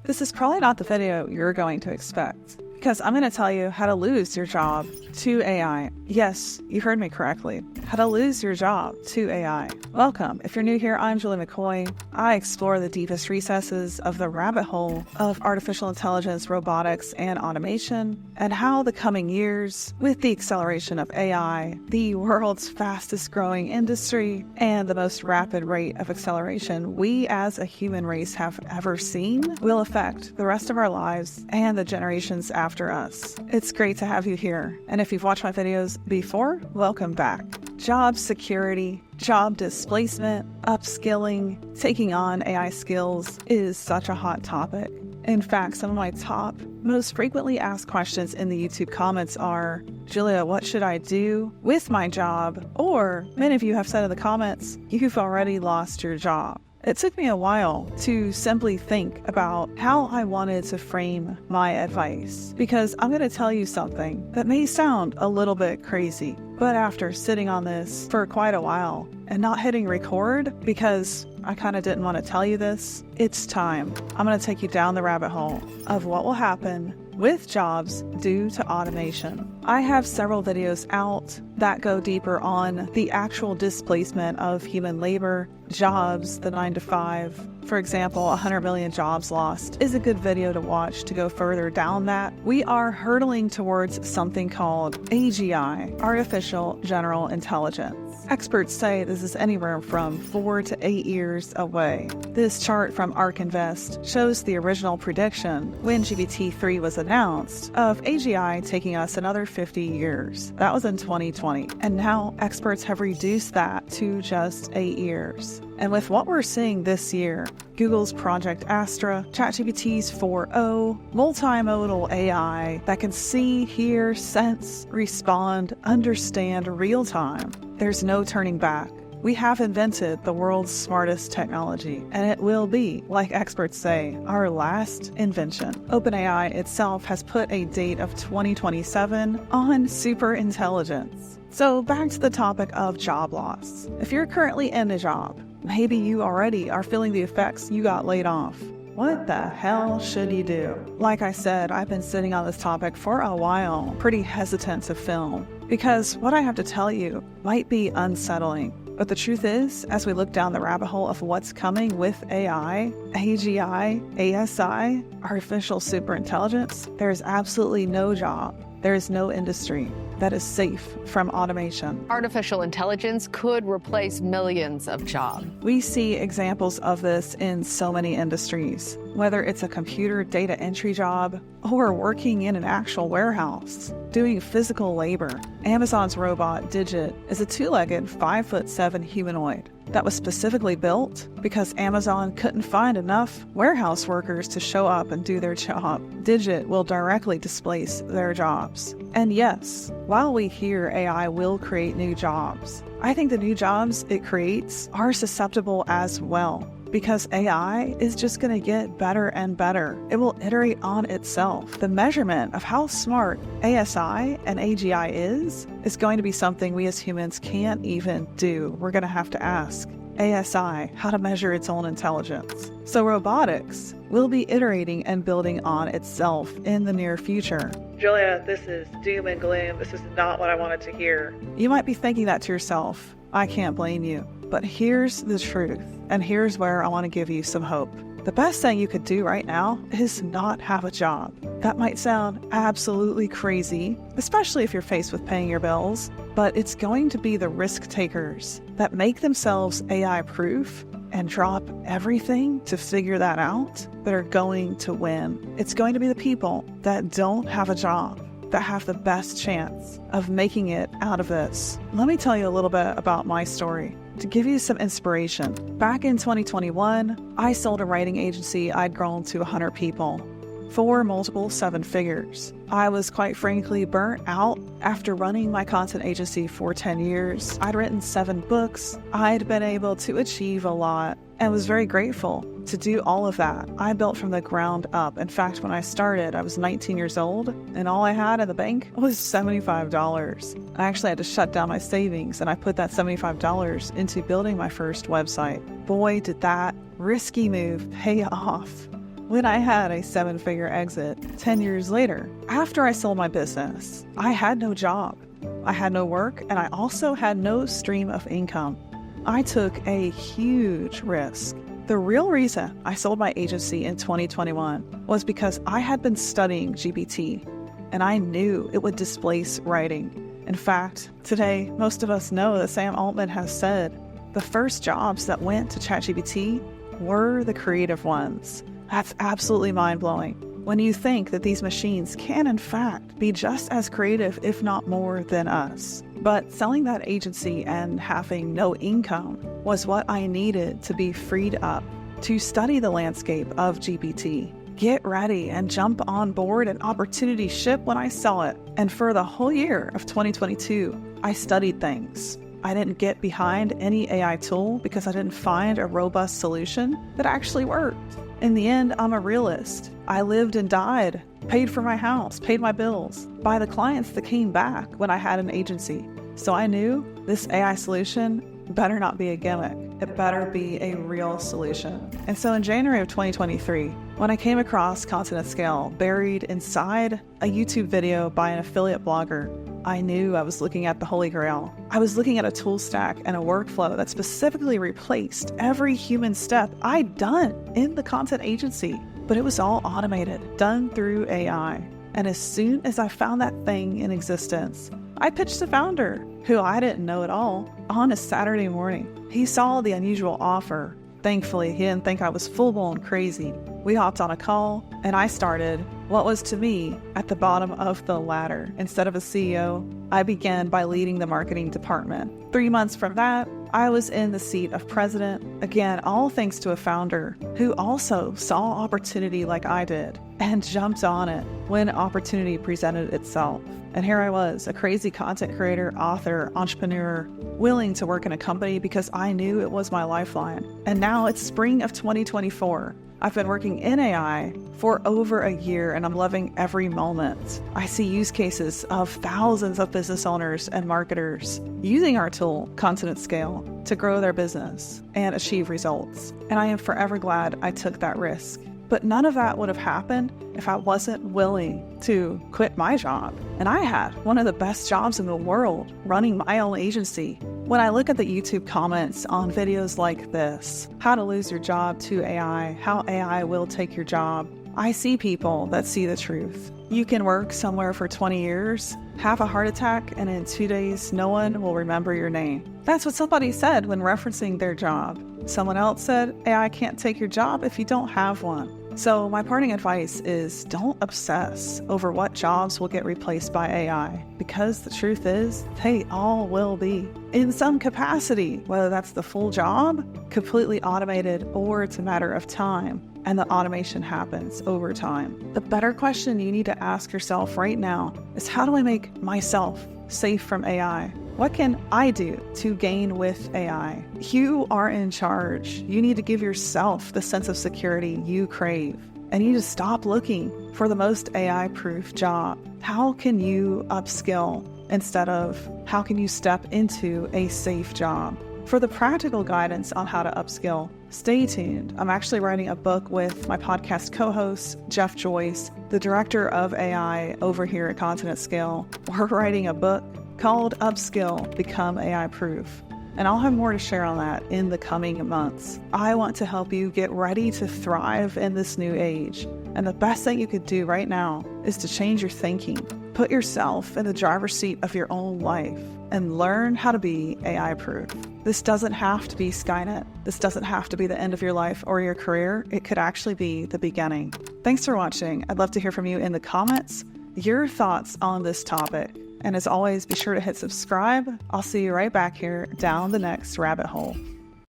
This is probably not the video you're going to expect, because I'm going to tell you how to lose your job to AI. Yes, you heard me correctly. How to lose your job to AI. Welcome. If you're new here, I'm Julie McCoy. I explore the deepest recesses of the rabbit hole of artificial intelligence, robotics, and automation, and how the coming years, with the acceleration of AI, the world's fastest growing industry, and the most rapid rate of acceleration we as a human race have ever seen, will affect the rest of our lives and the generations after us. It's great to have you here. And if you've watched my videos before, welcome back. Job security, job displacement, upskilling, taking on AI skills is such a hot topic. In fact, some of my top, most frequently asked questions in the YouTube comments are, Julia, what should I do with my job? Or many of you have said in the comments, you've already lost your job. It took me a while to simply think about how I wanted to frame my advice, because I'm going to tell you something that may sound a little bit crazy, but after sitting on this for quite a while and not hitting record because I kind of didn't want to tell you this, it's time. I'm going to take you down the rabbit hole of what will happen with jobs due to automation. I have several videos out that go deeper on the actual displacement of human labor, jobs, the 9-to-5. For example, 100 million jobs lost is a good video to watch to go further down that. We are hurtling towards something called AGI, Artificial General Intelligence. Experts say this is anywhere from 4 to 8 years away. This chart from ARK Invest shows the original prediction when GPT-3 was announced of AGI taking us another 50 years. That was in 2020. And now experts have reduced that to just 8 years. And with what we're seeing this year, Google's Project Astra, ChatGPT's 4o, multimodal AI that can see, hear, sense, respond, understand real time, there's no turning back. We have invented the world's smartest technology, and it will be, like experts say, our last invention. OpenAI itself has put a date of 2027 on superintelligence. So back to the topic of job loss. If you're currently in a job, maybe you already are feeling the effects you got laid off. What the hell should you do? Like I said, I've been sitting on this topic for a while, pretty hesitant to film, because what I have to tell you might be unsettling. But the truth is, as we look down the rabbit hole of what's coming with AI, AGI, ASI, artificial superintelligence, there is absolutely no job, there is no industry that is safe from automation. Artificial intelligence could replace millions of jobs. We see examples of this in so many industries, whether it's a computer data entry job or working in an actual warehouse, doing physical labor. Amazon's robot, Digit, is a 2-legged, 5'7" humanoid that was specifically built because Amazon couldn't find enough warehouse workers to show up and do their job. Digit will directly displace their jobs. And yes, while we hear AI will create new jobs, I think the new jobs it creates are susceptible as well, because AI is just going to get better and better. It will iterate on itself. The measurement of how smart ASI and AGI is going to be something we as humans can't even do. We're going to have to ask ASI how to measure its own intelligence. So robotics will be iterating and building on itself in the near future. Julia, this is doom and gloom. This is not what I wanted to hear. You might be thinking that to yourself. I can't blame you. But here's the truth, and here's where I want to give you some hope. The best thing you could do right now is not have a job. That might sound absolutely crazy, especially if you're faced with paying your bills, but it's going to be the risk takers that make themselves AI-proof and drop everything to figure that out that are going to win. It's going to be the people that don't have a job that have the best chance of making it out of this. Let me tell you a little bit about my story to give you some inspiration. Back in 2021, I sold a writing agency I'd grown to 100 people for multiple 7 figures. I was quite frankly burnt out after running my content agency for 10 years. I'd written 7 books. I'd been able to achieve a lot and was very grateful to do all of that. I built from the ground up. In fact, when I started, I was 19 years old and all I had in the bank was $75. I actually had to shut down my savings and I put that $75 into building my first website. Boy, did that risky move pay off. when I had a 7-figure exit 10 years later. After I sold my business, I had no job. I had no work, and I also had no stream of income. I took a huge risk. The real reason I sold my agency in 2021 was because I had been studying GPT, and I knew it would displace writing. In fact, today, most of us know that Sam Altman has said the first jobs that went to ChatGPT were the creative ones. That's absolutely mind-blowing when you think that these machines can, in fact, be just as creative, if not more, than us. But selling that agency and having no income was what I needed to be freed up to study the landscape of GPT. Get ready and jump on board an opportunity ship when I saw it. And for the whole year of 2022, I studied things. I didn't get behind any AI tool because I didn't find a robust solution that actually worked. In the end, I'm a realist. I lived and died, paid for my house, paid my bills by the clients that came back when I had an agency. So I knew this AI solution better not be a gimmick. It better be a real solution. And so in January of 2023, when I came across Content at Scale buried inside a YouTube video by an affiliate blogger, I knew I was looking at the Holy Grail. I was looking at a tool stack and a workflow that specifically replaced every human step I'd done in the content agency, but it was all automated, done through AI. And as soon as I found that thing in existence, I pitched the founder, who I didn't know at all, on a Saturday morning. He saw the unusual offer. Thankfully, he didn't think I was full-blown crazy. We hopped on a call, and I started what was to me at the bottom of the ladder. Instead of a CEO, I began by leading the marketing department. 3 months from that, I was in the seat of president. Again, all thanks to a founder who also saw opportunity like I did and jumped on it when opportunity presented itself. And here I was, a crazy content creator, author, entrepreneur, willing to work in a company because I knew it was my lifeline. And now it's spring of 2024. I've been working in AI for over a year and I'm loving every moment. I see use cases of thousands of business owners and marketers using our tool, Content at Scale, to grow their business and achieve results. And I am forever glad I took that risk. But none of that would have happened if I wasn't willing to quit my job. And I had one of the best jobs in the world running my own agency. When I look at the YouTube comments on videos like this, how to lose your job to AI, how AI will take your job, I see people that see the truth. You can work somewhere for 20 years, have a heart attack, and in 2 days, no one will remember your name. That's what somebody said when referencing their job. Someone else said, AI can't take your job if you don't have one. So my parting advice is don't obsess over what jobs will get replaced by AI, because the truth is they all will be in some capacity, whether that's the full job, completely automated, or it's a matter of time. And the automation happens over time. The better question you need to ask yourself right now is, how do I make myself safe from AI? What can I do to gain with AI? You are in charge. You need to give yourself the sense of security you crave. And you need to stop looking for the most AI-proof job. How can you upskill instead of how can you step into a safe job? For the practical guidance on how to upskill, stay tuned. I'm actually writing a book with my podcast co-host, Jeff Joyce, the director of AI over here at Content at Scale. We're writing a book called Upskill, Become AI Proof. And I'll have more to share on that in the coming months. I want to help you get ready to thrive in this new age. And the best thing you could do right now is to change your thinking. Put yourself in the driver's seat of your own life and learn how to be AI proof. This doesn't have to be Skynet. This doesn't have to be the end of your life or your career. It could actually be the beginning. Thanks for watching. I'd love to hear from you in the comments, your thoughts on this topic. And as always, be sure to hit subscribe. I'll see you right back here down the next rabbit hole.